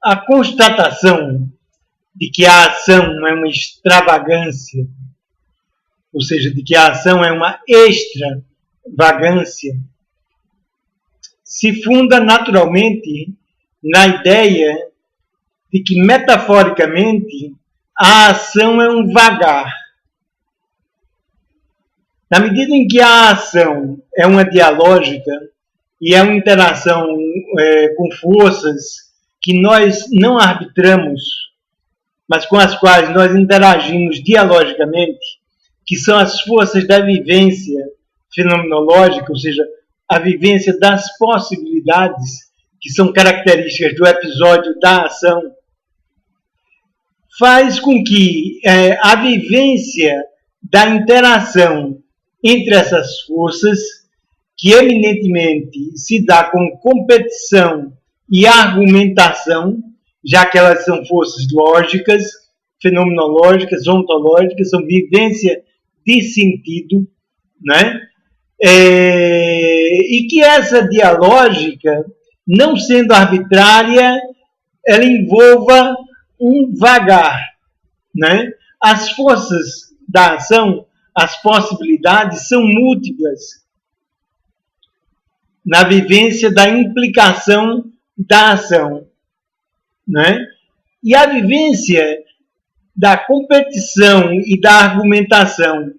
a constatação de que a ação é uma extravagância, ou seja, de que a ação é uma extravagância, se funda naturalmente na ideia de que, metaforicamente, a ação é um vagar. Na medida em que a ação é uma dialógica e é uma interação com forças que nós não arbitramos, mas com as quais nós interagimos dialogicamente, que são as forças da vivência fenomenológica, ou seja, a vivência das possibilidades, que são características do episódio da ação, faz com que a vivência da interação entre essas forças, que eminentemente se dá com competição e argumentação, já que elas são forças lógicas, fenomenológicas, ontológicas, são vivência de sentido, né? E que essa dialógica, não sendo arbitrária, ela envolva um vagar, né? As forças da ação, as possibilidades são múltiplas na vivência da implicação da ação, né? E a vivência da competição e da argumentação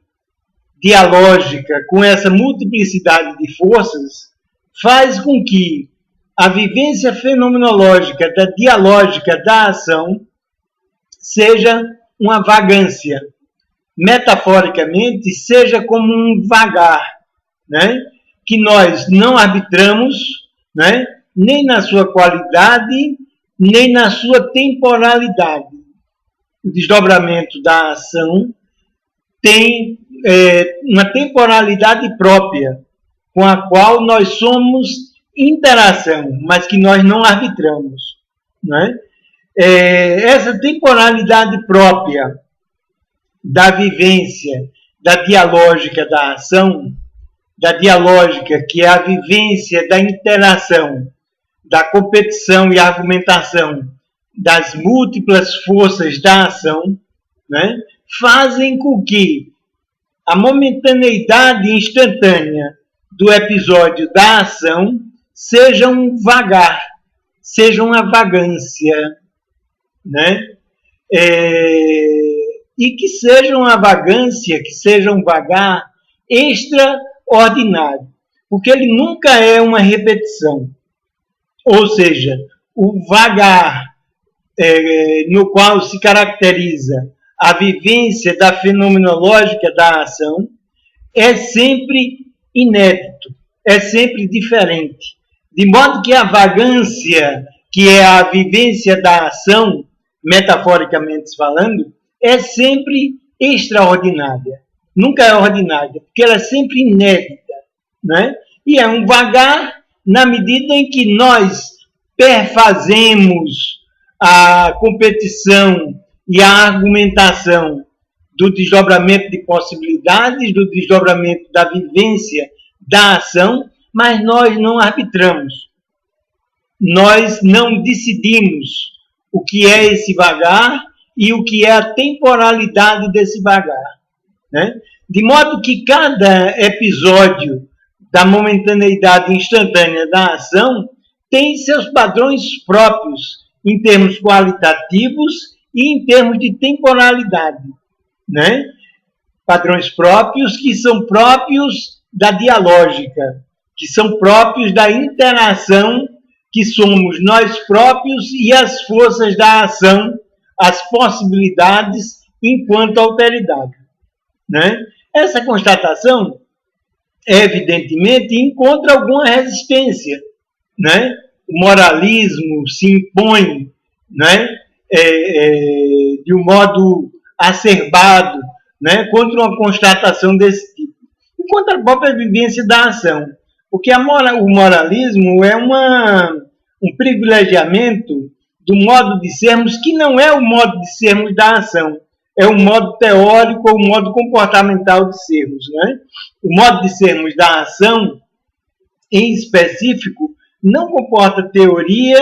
dialógica com essa multiplicidade de forças faz com que a vivência fenomenológica da dialógica da ação seja uma vagância. Metaforicamente, seja como um vagar, né? Que nós não arbitramos, né? Nem na sua qualidade, nem na sua temporalidade. O desdobramento da ação tem uma temporalidade própria, com a qual nós somos interação, mas que nós não arbitramos, né? Essa temporalidade própria da vivência, da dialógica da ação, da dialógica, que é a vivência da interação, da competição e argumentação das múltiplas forças da ação, né, fazem com que a momentaneidade instantânea do episódio da ação seja um vagar, seja uma vagância, né? E que seja uma vagância, que seja um vagar extraordinário, porque ele nunca é uma repetição. Ou seja, o vagar no qual se caracteriza a vivência da fenomenológica da ação é sempre inédito, é sempre diferente. De modo que a vagância, que é a vivência da ação, metaforicamente falando, é sempre extraordinária. Nunca é ordinária, porque ela é sempre inédita, né? E é um vagar na medida em que nós perfazemos a competição e a argumentação do desdobramento de possibilidades, do desdobramento da vivência da ação, mas nós não arbitramos. Nós não decidimos o que é esse vagar e o que é a temporalidade desse vagar, né? De modo que cada episódio da momentaneidade instantânea da ação tem seus padrões próprios em termos qualitativos e em termos de temporalidade, né? Padrões próprios que são próprios da dialógica, que são próprios da interação que somos nós próprios e as forças da ação, as possibilidades enquanto alteridade, né? Essa constatação, evidentemente, encontra alguma resistência, né? O moralismo se impõe, né? De um modo acerbado, né? Contra uma constatação desse tipo. E contra a própria vivência da ação. Porque o moralismo é um privilegiamento do modo de sermos que não é o modo de sermos da ação. É o modo teórico ou o modo comportamental de sermos, né? O modo de sermos da ação, em específico, não comporta teoria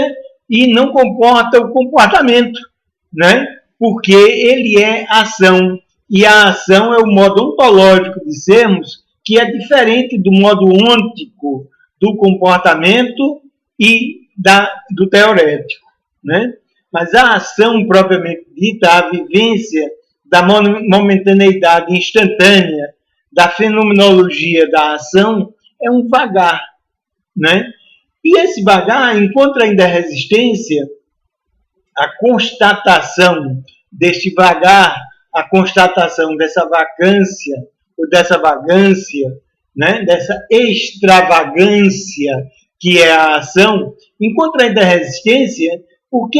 e não comporta o comportamento, né? Porque ele é ação, e a ação é o modo ontológico de sermos, que é diferente do modo ôntico do comportamento e do teorético, né? Mas a ação propriamente dita, a vivência da momentaneidade instantânea, da fenomenologia da ação, é um vagar, né? E esse vagar encontra ainda resistência, a constatação deste vagar, a constatação dessa vacância, ou dessa vagância, né? Dessa extravagância que é a ação, encontra ainda resistência, porque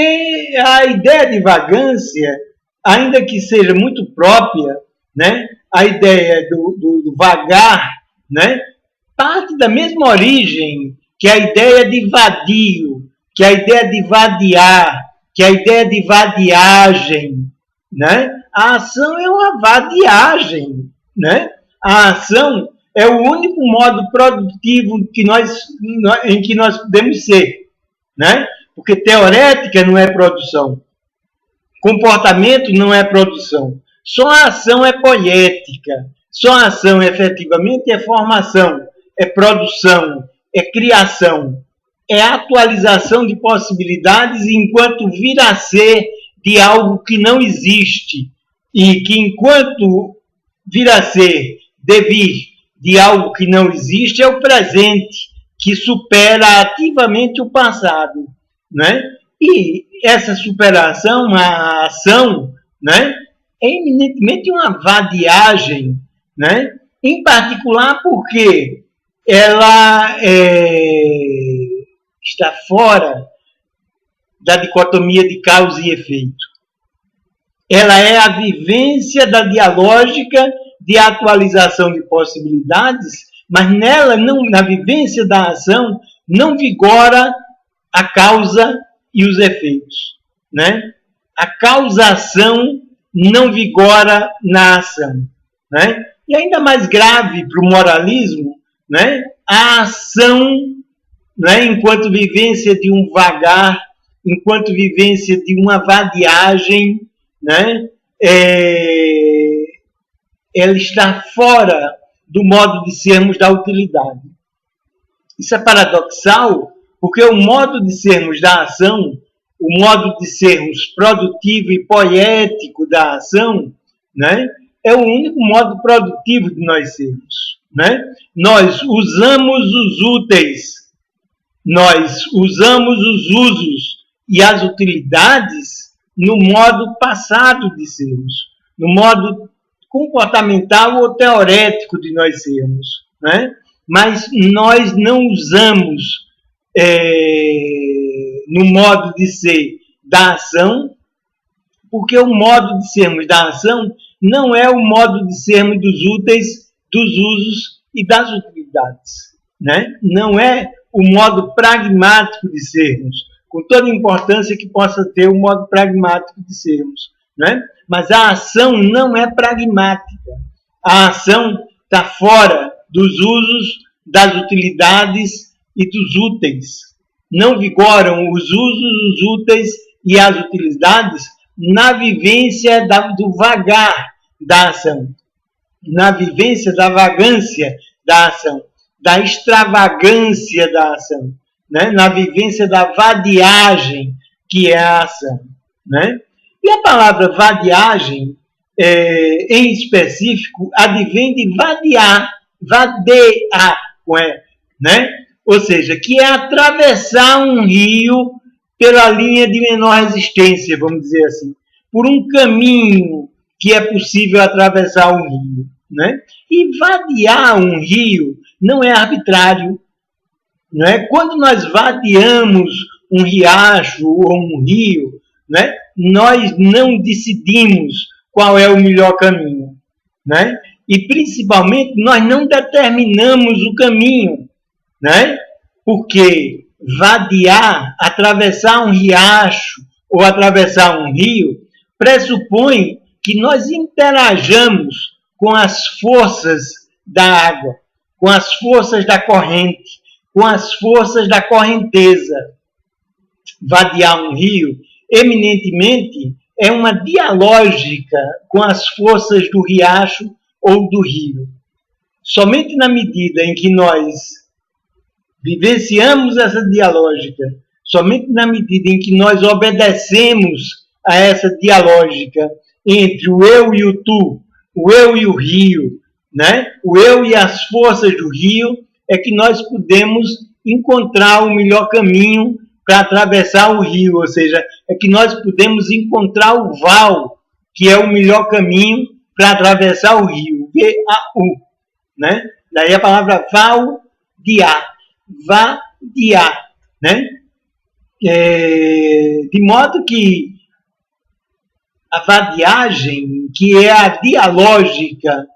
a ideia de vagância, ainda que seja muito própria, né? A ideia do vagar, né? Parte da mesma origem que a ideia de vadio, que a ideia de vadiar, que a ideia de vadiagem, né? A ação é uma vadiagem, né? A ação é o único modo produtivo em que nós podemos ser, né? Porque teorética não é produção, comportamento não é produção, só a ação é poética, só a ação efetivamente é formação, é produção, é criação, é atualização de possibilidades enquanto vir a ser de algo que não existe e que enquanto vir a ser devir de algo que não existe é o presente que supera ativamente o passado, né? E essa superação, a ação, né, é eminentemente uma vadiagem, né? Em particular porque ela está fora da dicotomia de causa e efeito. Ela é a vivência da dialógica de atualização de possibilidades, mas nela, não, na vivência da ação, não vigora a causa e os efeitos, né? A causação não vigora na ação, né? E ainda mais grave para o moralismo, né? A ação, né? Enquanto vivência de um vagar, enquanto vivência de uma vadiagem, né? Ela está fora do modo de sermos da utilidade. Isso é paradoxal, porque o modo de sermos da ação, o modo de sermos produtivo e poético da ação, né, é o único modo produtivo de nós sermos, né? Nós usamos os úteis, nós usamos os usos e as utilidades no modo passado de sermos, no modo comportamental ou teorético de nós sermos, né? Mas nós não usamos no modo de ser da ação, porque o modo de sermos da ação não é o modo de sermos dos úteis, dos usos e das utilidades, né? Não é o modo pragmático de sermos, com toda a importância que possa ter o modo pragmático de sermos, né? Mas a ação não é pragmática. A ação está fora dos usos, das utilidades e dos úteis. Não vigoram os usos, os úteis e as utilidades na vivência do vagar da ação, na vivência da vagância da ação, da extravagância da ação, né? Na vivência da vadiagem, que é a ação, né? E a palavra vadiagem, em específico, advém de vadear, né? Ou seja, que é atravessar um rio pela linha de menor resistência, vamos dizer assim, por um caminho que é possível atravessar um rio, né? E vadear um rio não é arbitrário, não é? Quando nós vadeamos um riacho ou um rio, né, nós não decidimos qual é o melhor caminho, né? E principalmente nós não determinamos o caminho, né? Porque vadear, atravessar um riacho ou atravessar um rio, pressupõe que nós interajamos com as forças da água, com as forças da corrente, com as forças da correnteza. vadiar um rio, eminentemente é uma dialógica com as forças do riacho ou do rio. Somente na medida em que nós vivenciamos essa dialógica, somente na medida em que nós obedecemos a essa dialógica entre o eu e o tu, o eu e o rio, né? O eu e as forças do rio, é que nós podemos encontrar o melhor caminho para atravessar o rio, ou seja, é que nós podemos encontrar o val, que é o melhor caminho para atravessar o rio, V-A-U, né? Daí a palavra vadiar, né? De modo que a vadiagem, que é a dialógica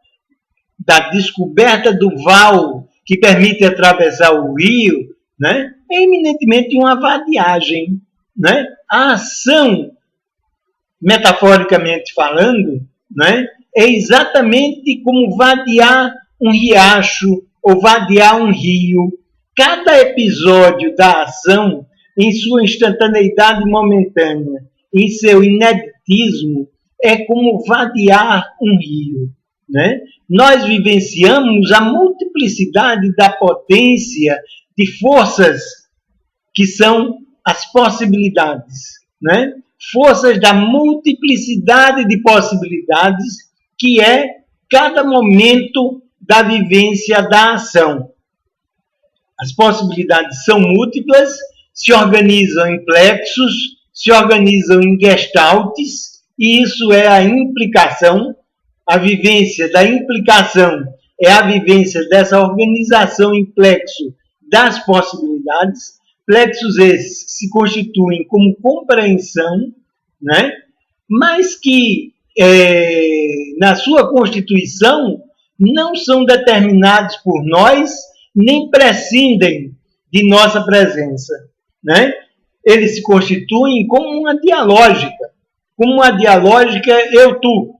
da descoberta do val que permite atravessar o rio, né, é eminentemente uma vadiagem, né? A ação, metaforicamente falando, né, é exatamente como vadiar um riacho ou vadiar um rio. Cada episódio da ação, em sua instantaneidade momentânea, em seu ineditismo, é como vadiar um rio, né? Nós vivenciamos a multiplicidade da potência de forças que são as possibilidades, né? Forças da multiplicidade de possibilidades, que é cada momento da vivência da ação. As possibilidades são múltiplas, se organizam em plexos, se organizam em gestaltes, e isso é a implicação. A vivência da implicação é a vivência dessa organização em plexo das possibilidades, plexos esses que se constituem como compreensão, né? Mas que, na sua constituição, não são determinados por nós, nem prescindem de nossa presença, né? Eles se constituem como uma dialógica eu-tu.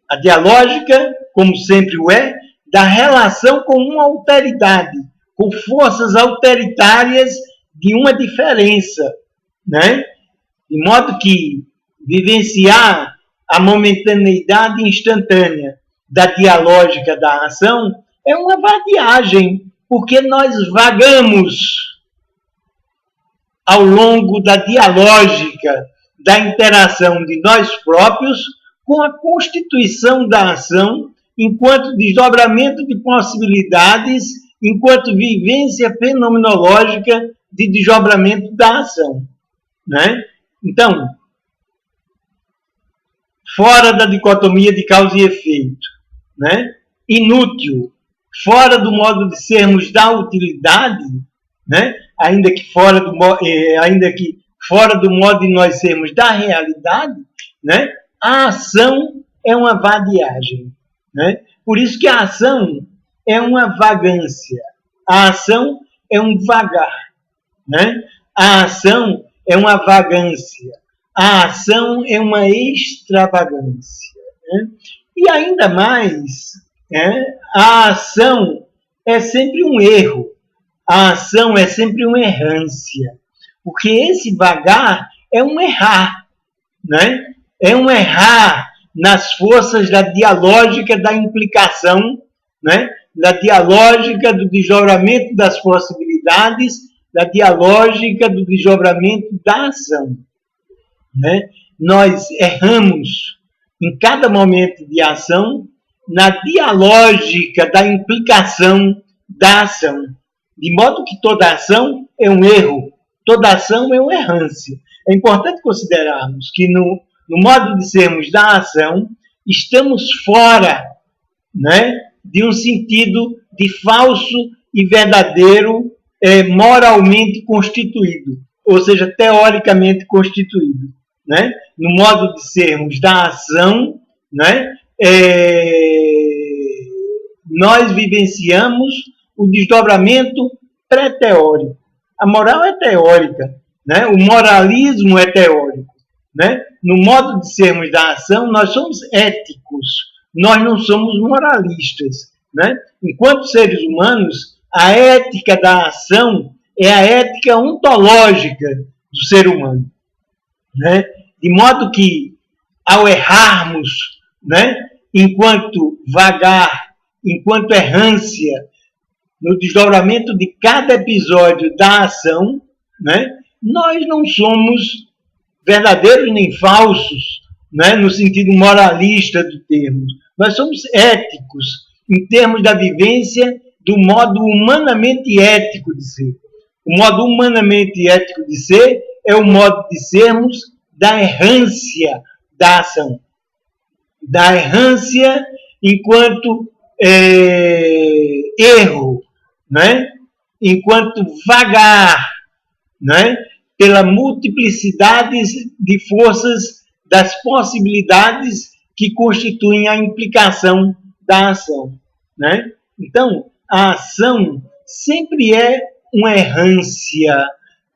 A dialógica, como sempre o é, da relação com uma alteridade, com forças alteritárias de uma diferença, né? De modo que vivenciar a momentaneidade instantânea da dialógica da ação é uma vadiagem, porque nós vagamos ao longo da dialógica da interação de nós próprios com a constituição da ação enquanto desdobramento de possibilidades, enquanto vivência fenomenológica de desdobramento da ação, né? Então, fora da dicotomia de causa e efeito, né? Inútil, fora do modo de sermos da utilidade, né? ainda que fora do modo de nós sermos da realidade, né? A ação é uma vadiagem, né? Por isso que a ação é uma vagância, a ação é um vagar, né? A ação é uma vagância, a ação é uma extravagância, né? E ainda mais, né? A ação é sempre um erro, a ação é sempre uma errância, porque esse vagar é um errar, né? É um errar nas forças da dialógica da implicação, né? Da dialógica do desdobramento das possibilidades, da dialógica do desdobramento da ação, né? Nós erramos em cada momento de ação na dialógica da implicação da ação, de modo que toda ação é um erro, toda ação é uma errância. É importante considerarmos que no modo de sermos da ação, estamos fora, né, de um sentido de falso e verdadeiro, moralmente constituído, ou seja, teoricamente constituído, né? No modo de sermos da ação, né, nós vivenciamos o desdobramento pré-teórico. A moral é teórica, né? O moralismo é teórico, né? No modo de sermos da ação, nós somos éticos, nós não somos moralistas, né? Enquanto seres humanos, a ética da ação é a ética ontológica do ser humano, né? De modo que, ao errarmos, né, enquanto vagar, enquanto errância, no desdobramento de cada episódio da ação, né, nós não somos verdadeiros nem falsos, né, no sentido moralista do termo. Nós somos éticos em termos da vivência do modo humanamente ético de ser. O modo humanamente ético de ser é o modo de sermos da errância da ação. Da errância enquanto erro, né? Enquanto vagar, né? Pela multiplicidade de forças das possibilidades que constituem a implicação da ação, né? Então, a ação sempre é uma errância,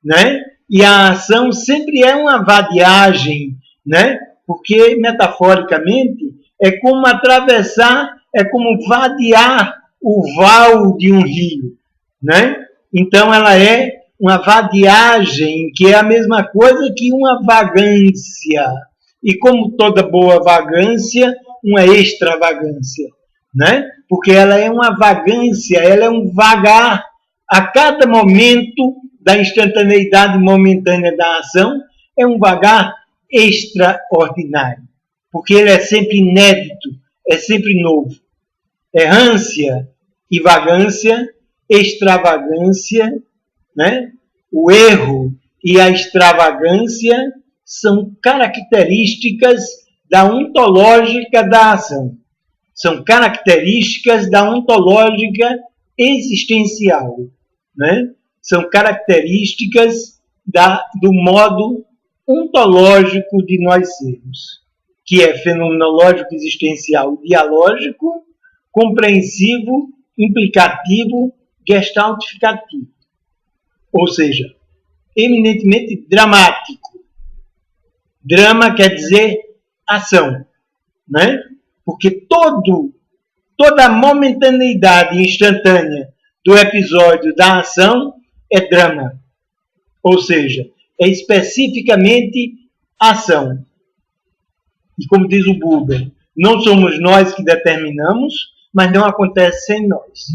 né? E a ação sempre é uma vadiagem, né? Porque, metaforicamente, é como atravessar, é como vadear o val de um rio, né? Então, ela é uma vadiagem, que é a mesma coisa que uma vagância. E como toda boa vagância, uma extravagância, né? Porque ela é uma vagância, ela é um vagar a cada momento da instantaneidade momentânea da ação, é um vagar extraordinário, porque ele é sempre inédito, é sempre novo. Errância e vagância, extravagância, né? O erro e a extravagância são características da ontológica da ação. São características da ontológica existencial, né? São características do modo ontológico de nós sermos, que é fenomenológico, existencial, dialógico, compreensivo, implicativo, gestaltificativo. Ou seja, eminentemente dramático. Drama quer dizer ação, né? Porque toda a momentaneidade instantânea do episódio da ação é drama. Ou seja, é especificamente ação. E como diz o Buber, não somos nós que determinamos, mas não acontece sem nós.